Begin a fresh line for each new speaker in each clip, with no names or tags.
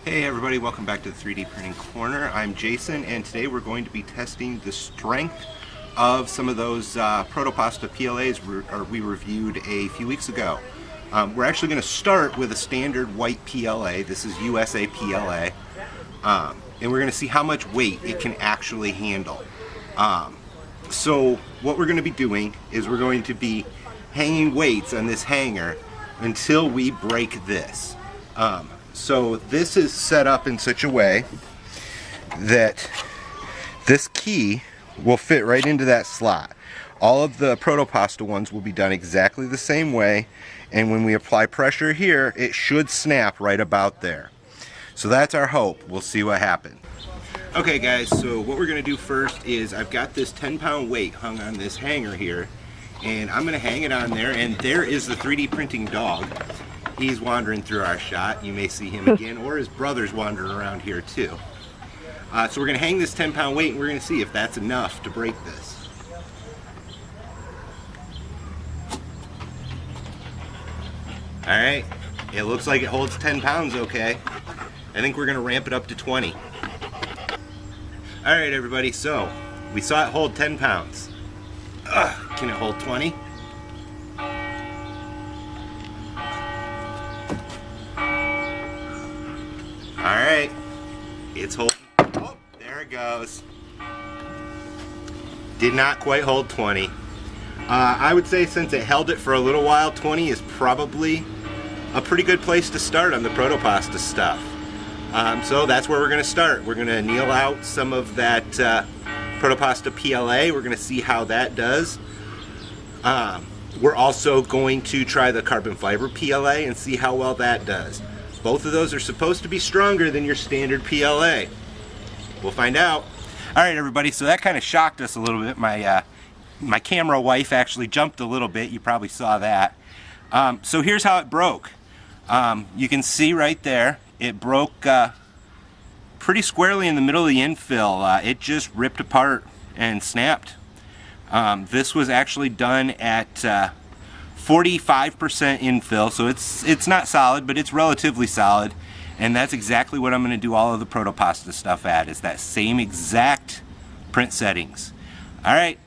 Hey everybody, welcome back to the 3D Printing Corner. I'm Jason, and today we're going to be testing the strength of some of those Proto Pasta PLAs we reviewed a few weeks ago. We're actually going to start with a standard white PLA. This is USA PLA. And we're going to see how much weight it can actually handle. So what we're going to be doing is we're going to be hanging weights on this hanger until we break this. So this is set up in such a way that this key will fit right into that slot. All of the Proto Pasta ones will be done exactly the same way, and when we apply pressure here, it should snap right about there. So that's our hope. We'll see what happens. Okay guys, so what we're going to do first is I've got this 10-pound weight hung on this hanger here, and I'm going to hang it on there, and there is the 3D printing dog. He's wandering through our shot. You may see him again, or his brother's wandering around here too. So we're going to hang this 10-pound weight, and we're going to see if that's enough to break this. Alright, it looks like it holds 10 pounds okay. I think we're going to ramp it up to 20. Alright everybody, so we saw it hold 10 pounds. Can it hold 20? Alright, it's holding. Oh, there it goes. Did not quite hold 20. I would say since it held it for a little while, 20 is probably a pretty good place to start on the Proto Pasta stuff. So that's where we're going to start. We're going to anneal out some of that Proto Pasta PLA. We're going to see how that does. We're also going to try the carbon fiber PLA and see how well that does. Both of those are supposed to be stronger than your standard PLA. We'll find out. Alright everybody, so that kind of shocked us a little bit. My camera wife actually jumped a little bit. You probably saw that. So here's how it broke. You can see right there, it broke pretty squarely in the middle of the infill. It just ripped apart and snapped. This was actually done at 45% infill, so it's not solid, but it's relatively solid, and that's exactly what I'm going to do all of the Proto Pasta stuff at, is that same exact print settings. Alright,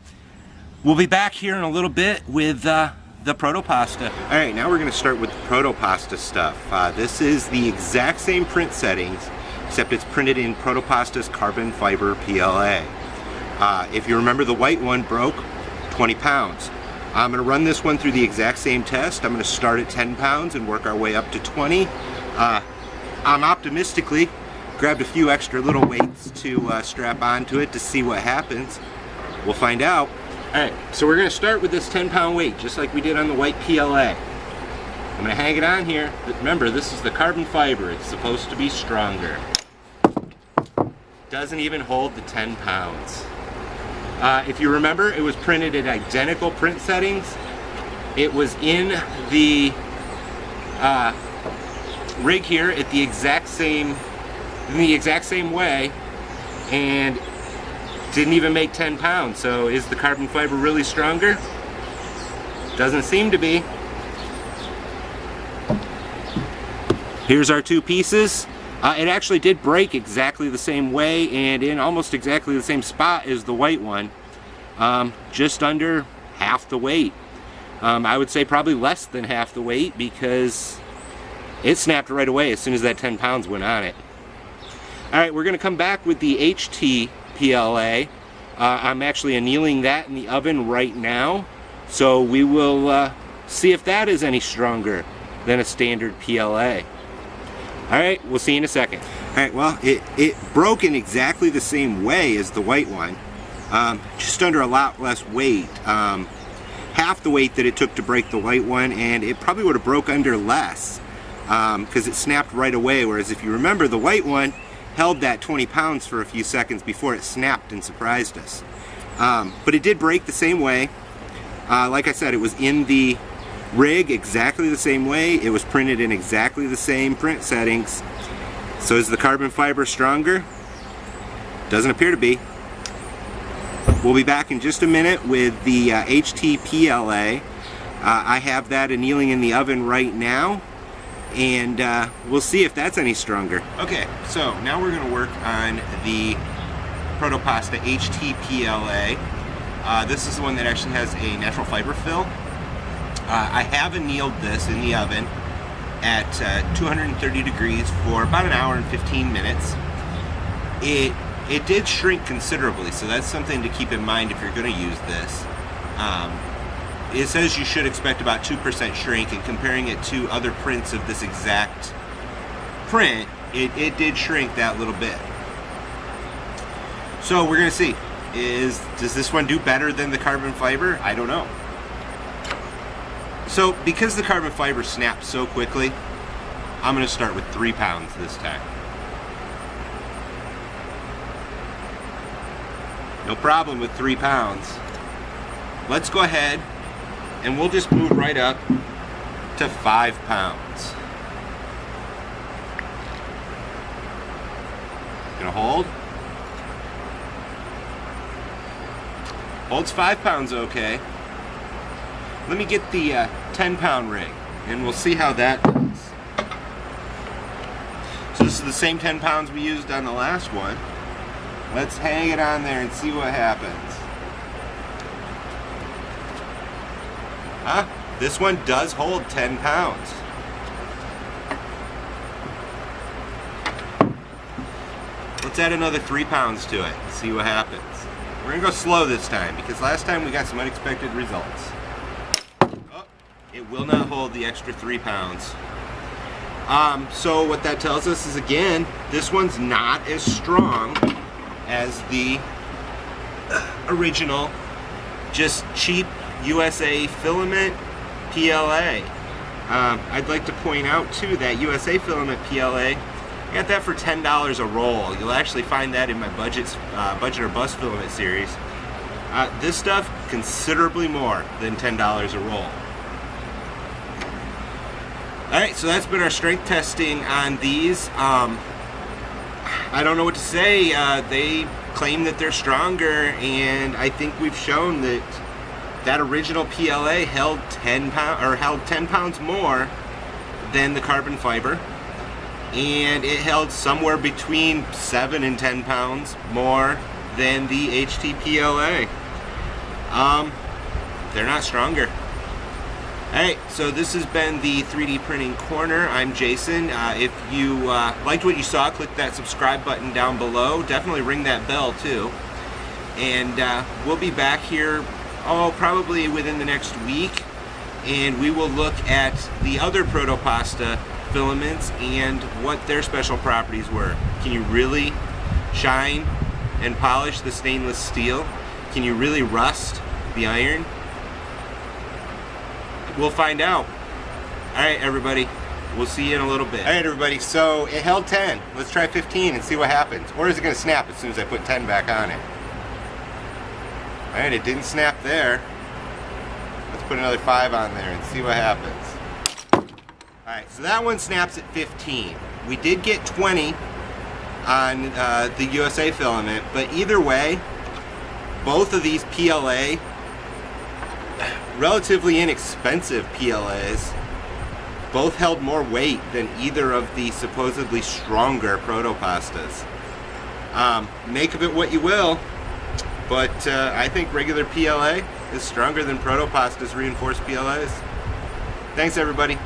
we'll be back here in a little bit with the Proto Pasta. Alright, now we're going to start with the Proto Pasta stuff. This is the exact same print settings, except it's printed in Proto Pasta's carbon fiber PLA. If you remember, the white one broke 20 pounds. I'm going to run this one through the exact same test. I'm going to start at 10 pounds and work our way up to 20. I'm optimistically grabbed a few extra little weights to strap onto it to see what happens. We'll find out. Alright, so we're going to start with this 10-pound weight, just like we did on the white PLA. I'm going to hang it on here, but remember, this is the carbon fiber. It's supposed to be stronger. Doesn't even hold the 10 pounds. If you remember, it was printed at identical print settings. It was in the rig here at the exact same way, and didn't even make 10 pounds. So is the carbon fiber really stronger? Doesn't seem to be. Here's our two pieces. It actually did break exactly the same way and in almost exactly the same spot as the white one. Just under half the weight. I would say probably less than half the weight, because it snapped right away as soon as that 10 pounds went on it. Alright, we're going to come back with the HTPLA. I'm actually annealing that in the oven right now, so we will see if that is any stronger than a standard PLA. Alright, we'll see you in a second. Alright, well, it broke in exactly the same way as the white one, just under a lot less weight. Half the weight that it took to break the white one, and it probably would have broke under less, because it snapped right away, whereas if you remember, the white one held that 20 pounds for a few seconds before it snapped and surprised us. But it did break the same way. Like I said, it was in the rig exactly the same way. It was printed in exactly the same print settings. So is the carbon fiber stronger? Doesn't appear to be. We'll be back in just a minute with the HTPLA. I have that annealing in the oven right now, and we'll see if that's any stronger. Okay, so now we're going to work on the Proto Pasta HTPLA. This is the one that actually has a natural fiber fill. I have annealed this in the oven at 230 degrees for about an hour and 15 minutes. It did shrink considerably, so that's something to keep in mind if you're going to use this. It says you should expect about 2% shrink, and comparing it to other prints of this exact print, it did shrink that little bit. So we're going to see, does this one do better than the carbon fiber? I don't know. So because the carbon fiber snaps so quickly, I'm going to start with 3 pounds this time. No problem with 3 pounds. Let's go ahead and we'll just move right up to 5 pounds. Gonna hold. Holds 5 pounds okay. Let me get the 10-pound ring and we'll see how that does. So this is the same 10 pounds we used on the last one. Let's hang it on there and see what happens. This one does hold 10 pounds. Let's add another 3 pounds to it and see what happens. We're gonna go slow this time because last time we got some unexpected results. Oh, it will not hold the extra 3 pounds. So what that tells us is, again, this one's not as strong as the original, just cheap USA filament PLA. I'd like to point out too that USA filament PLA, I got that for $10 a roll. You'll actually find that in my budget or bust filament series. This stuff considerably more than $10 a roll. Alright, so that's been our strength testing on these. I don't know what to say. They claim that they're stronger, and I think we've shown that that original PLA held 10 pounds more than the carbon fiber, and it held somewhere between 7 and 10 pounds more than the HTPLA. They're not stronger. Alright, so this has been the 3D Printing Corner. I'm Jason. If you liked what you saw, click that subscribe button down below. Definitely ring that bell too. And we'll be back here probably within the next week, and we will look at the other Proto Pasta filaments and what their special properties were. Can you really shine and polish the stainless steel? Can you really rust the iron? We'll find out. Alright everybody, we'll see you in a little bit. Alright everybody, so it held 10. Let's try 15 and see what happens. Or is it going to snap as soon as I put 10 back on it? Alright, it didn't snap there. Let's put another 5 on there and see what happens. Alright, so that one snaps at 15. We did get 20 on the USA filament, but either way, both of these PLA, relatively inexpensive PLAs, both held more weight than either of the supposedly stronger Proto Pastas. Make of it what you will, but I think regular PLA is stronger than Proto Pasta's reinforced PLAs. Thanks everybody.